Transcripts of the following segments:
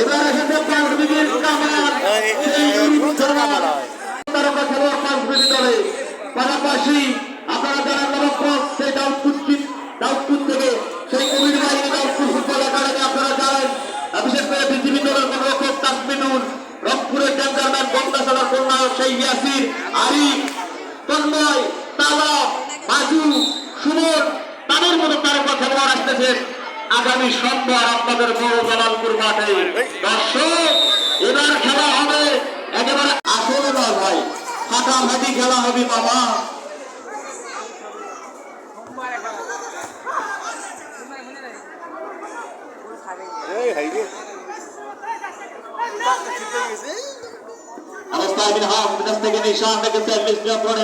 এবার এসেছে পাঁচবিবির কামাল তারকা খেলোয়াড় পাঁচবিবি দলে। পাশাপাশি আপনারা যারা নবপ্রস সেই দাউদপুর থেকে সেই কবির বাহিনী দাউদপুর ফুটবল একাডেমি আপনারা জানেন, বিশেষ করে বিজিবি দলের গোলরক্ষক তাসমিনুল, রংপুরের ক্যান্টারম্যান গন্ডাশালার কন্যায়ক সেই ইয়াসির, আরিফ, তন্ময়, তালা, মাজু, সুমন, তাদের মতো তারকা খেলোয়াড় আসতেছেন আগামী সোমবার আপনাদের বড় জালালপুর মাঠে। দর্শক, এবার খেলা হবে একেবারে আসলে না ভাই, ফাটাফাটি খেলা হবে মামা। নিশান দেখেছে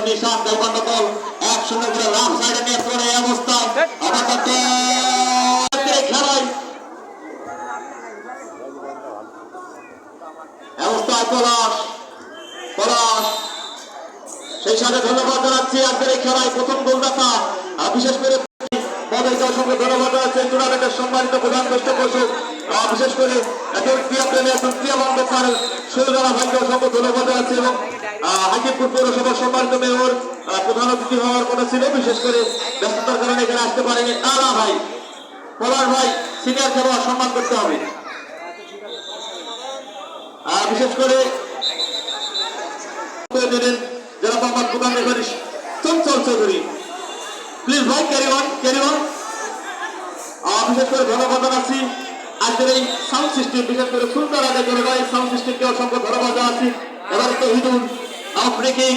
নিশান গোলবন্ধ 1-0 করে লাভ সাইডে নিয়ে পড়ে এই অবস্থায় সেই সাথে ধন্যবাদ জানাচ্ছি আজকের এই খেলায় প্রথম গোলদাতা, বিশেষ করে অসংখ্য ধন্যবাদ জানাচ্ছি টুর্নামেন্টের সম্মানিত প্রধান পৃষ্ঠপোষক, বিশেষ করে ক্রীড়া প্রেমী একজন ক্রীড়া বান্ধব সুলজানা ভাইকে অসংখ্য ধন্যবাদ জানাচ্ছি এবং হাকিমপুর পৌরসভার সম্মানিত মেয়র প্রধান অতিথি হওয়ার কথা ছিল, বিশেষ করে ব্যস্ততার কারণে এখানে আসতে পারেনি। তারা ভাই, পলাশ ভাই, সিনিয়র খেলোয়াড় সম্মান করতে হবে। বিশেষ করে যারা মোহাম্মদ দোকান রেফারি চঞ্চল চৌধুরী, প্লিজ ভাই ক্যারি অন। বিশেষ করে ধন্যবাদ জানাচ্ছি আজকের এই সাউন্ড সিস্টেম, বিশেষ করে সুন্দর আদায় করে সাউন্ড সিস্টেমকে অসংখ্য ধন্যবাদ জানাচ্ছি। এবারে তো হিদুল ব্রেকিং